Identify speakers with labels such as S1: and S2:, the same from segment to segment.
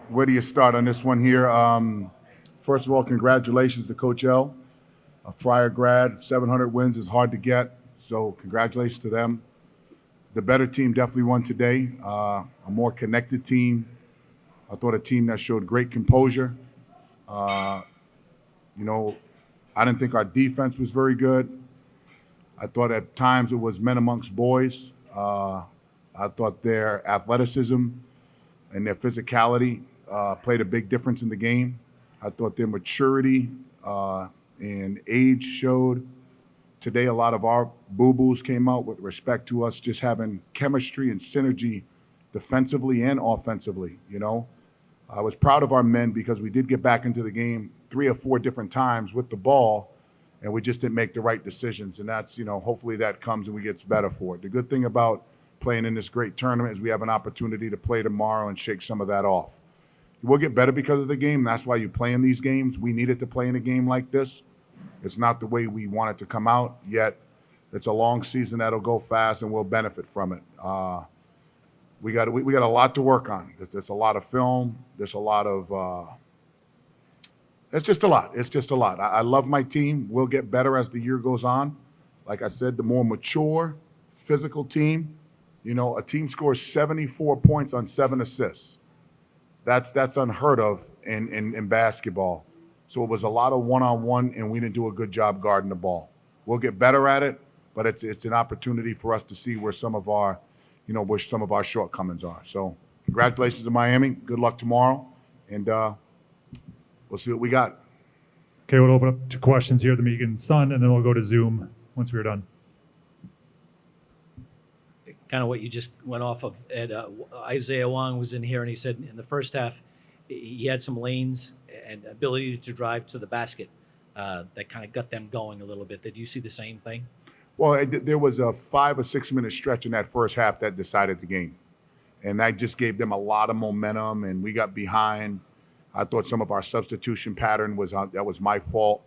S1: Where do you start on this one here? First of all, congratulations to Coach L, a Friar grad. 700 wins is hard to get, so congratulations to them. The better team definitely won today. A more connected team. I thought a team that showed great composure. Uh, you know, I didn't think our defense was very good. I thought at times it was men amongst boys. I thought their athleticism and their physicality played a big difference in the game. I thought their maturity and age showed. Today, a lot of our boo-boos came out with respect to us just having chemistry and synergy defensively and offensively, I was proud of our men because we did get back into the game 3 or 4 different times with the ball, and we just didn't make the right decisions. And that's, hopefully that comes and we gets better for it. The good thing about playing in this great tournament is we have an opportunity to play tomorrow and shake some of that off. We'll get better because of the game. That's why you play in these games. We needed to play in a game like this. It's not the way we want it to come out, yet it's a long season that'll go fast and we'll benefit from it. We got a lot to work on. There's a lot of film. There's a lot of it's just a lot. It's just a lot. I love my team. We'll get better as the year goes on. Like I said, the more mature, physical team, a team scores 74 points on 7 assists. That's unheard of in basketball. So it was a lot of one-on-one, and we didn't do a good job guarding the ball. We'll get better at it, but it's an opportunity for us to see where some of our shortcomings are. So congratulations to Miami. Good luck tomorrow, and we'll see what we got.
S2: Okay, we'll open up to questions here at the Megan Sun, and then we'll go to Zoom once we're done.
S3: Kind of what you just went off of, Ed. Isaiah Wong was in here, and he said in the first half he had some lanes and ability to drive to the basket that kind of got them going a little bit. Did you see the same thing?
S1: Well, there was a 5 or 6 minute stretch in that first half that decided the game, and that just gave them a lot of momentum, and we got behind. I thought some of our substitution pattern that was my fault.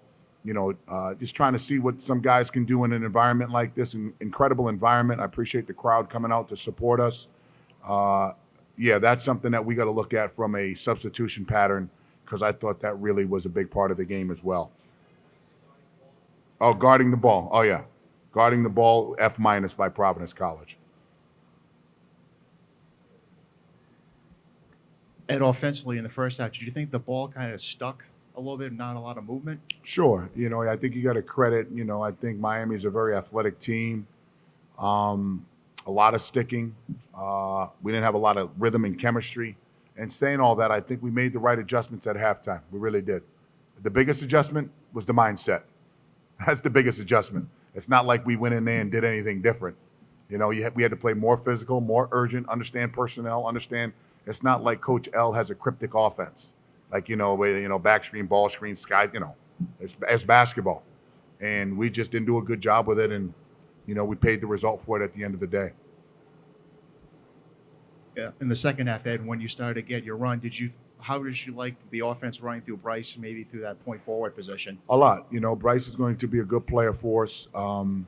S1: Just trying to see what some guys can do in an environment like this, an incredible environment. I appreciate the crowd coming out to support us. That's something that we got to look at from a substitution pattern because I thought that really was a big part of the game as well. Oh, guarding the ball. Oh, yeah. Guarding the ball, F- by Providence College.
S4: And offensively in the first half, did you think the ball kind of stuck a little bit, not a lot of movement?
S1: Sure. I think you got to credit, I think Miami is a very athletic team. A lot of sticking. We didn't have a lot of rhythm and chemistry. And saying all that, I think we made the right adjustments at halftime. We really did. The biggest adjustment was the mindset. That's the biggest adjustment. It's not like we went in there and did anything different. We had to play more physical, more urgent, understand personnel, understand it's not like Coach L has a cryptic offense. Like, back screen, ball screen, sky, it's basketball. And we just didn't do a good job with it. And, we paid the result for it at the end of the day.
S4: Yeah. In the second half, Ed, when you started to get your run, how did you like the offense running through Bryce, maybe through that point forward position?
S1: A lot. Bryce is going to be a good player for us. And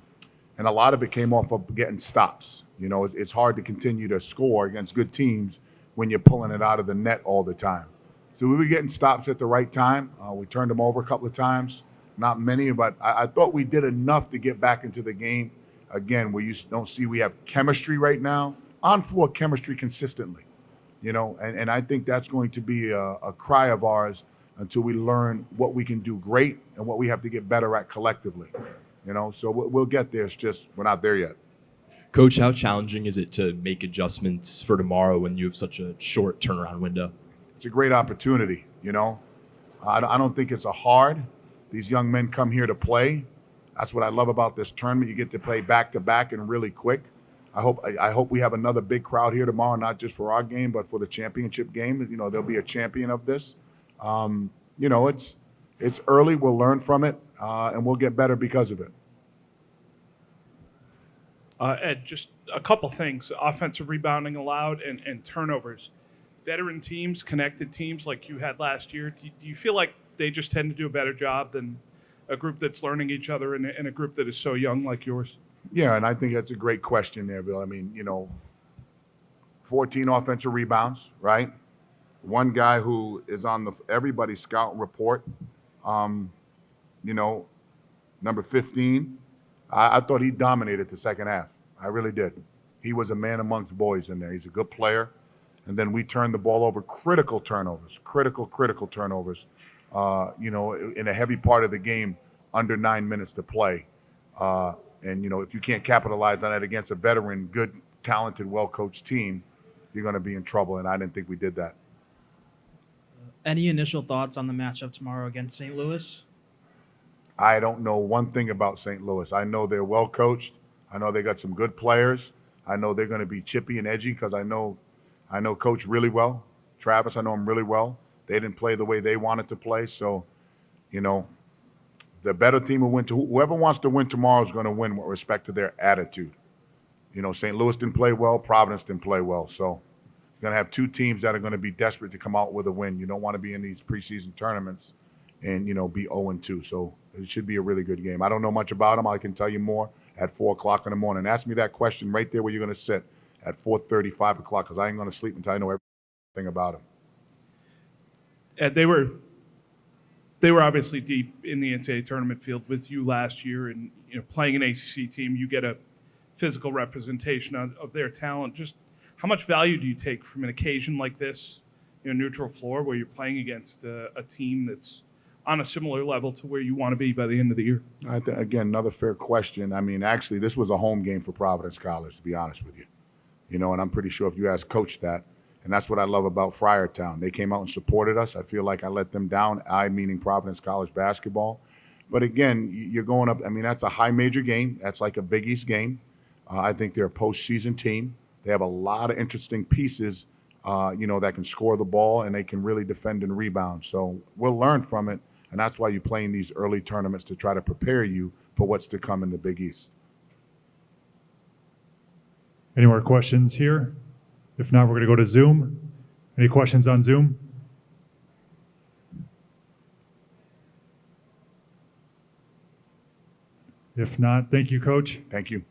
S1: a lot of it came off of getting stops. It's hard to continue to score against good teams when you're pulling it out of the net all the time. So we were getting stops at the right time. We turned them over a couple of times. Not many, but I thought we did enough to get back into the game. Again, where you don't see we have chemistry right now, on-floor chemistry consistently. And I think that's going to be a cry of ours until we learn what we can do great and what we have to get better at collectively. So we'll get there. It's just we're not there yet.
S5: Coach, how challenging is it to make adjustments for tomorrow when you have such a short turnaround window?
S1: It's a great opportunity, I don't think it's a hard. These young men come here to play. That's what I love about this tournament. You get to play back-to-back and really quick. I hope we have another big crowd here tomorrow, not just for our game, but for the championship game. There'll be a champion of this. It's early. We'll learn from it, and we'll get better because of it.
S6: Ed, just a couple things. Offensive rebounding allowed and turnovers. Veteran teams, connected teams like you had last year, do you feel like they just tend to do a better job than a group that's learning each other and a group that is so young like yours?
S1: Yeah, and I think that's a great question there, Bill. 14 offensive rebounds, right? one guy who is on everybody's scout report, you know, number 15. I thought he dominated the second half. I really did. He was a man amongst boys in there. He's a good player. And then we turned the ball over, critical turnovers, critical turnovers, in a heavy part of the game, under 9 minutes to play. And, if you can't capitalize on that against a veteran, good, talented, well-coached team, you're going to be in trouble. And I didn't think we did that.
S7: Any initial thoughts on the matchup tomorrow against St. Louis?
S1: I don't know one thing about St. Louis. I know they're well coached. I know they got some good players. I know they're going to be chippy and edgy because I know Coach really well. Travis, I know him really well. They didn't play the way they wanted to play. So, the better team will win. Whoever wants to win tomorrow is going to win with respect to their attitude. St. Louis didn't play well. Providence didn't play well. So you're going to have two teams that are going to be desperate to come out with a win. You don't want to be in these preseason tournaments and, be 0-2. So it should be a really good game. I don't know much about them. I can tell you more at 4 o'clock in the morning. Ask me that question right there where you're going to sit at 4:30, 5 o'clock, because I ain't going to sleep until I know everything about them.
S6: And they were obviously deep in the NCAA tournament field with you last year, and playing an ACC team, you get a physical representation of their talent. Just how much value do you take from an occasion like this, neutral floor, where you're playing against a team that's on a similar level to where you want to be by the end of the year?
S1: Again, another fair question. I mean, actually, this was a home game for Providence College, to be honest with you. And I'm pretty sure if you ask Coach that, and that's what I love about Friartown. They came out and supported us. I feel like I let them down, I meaning Providence College basketball. But again, you're going up. I mean, that's a high major game. That's like a Big East game. I think they're a postseason team. They have a lot of interesting pieces, that can score the ball and they can really defend and rebound. So we'll learn from it. And that's why you're playing these early tournaments to try to prepare you for what's to come in the Big East.
S2: Any more questions here? If not, we're going to go to Zoom. Any questions on Zoom? If not, thank you, Coach.
S1: Thank you.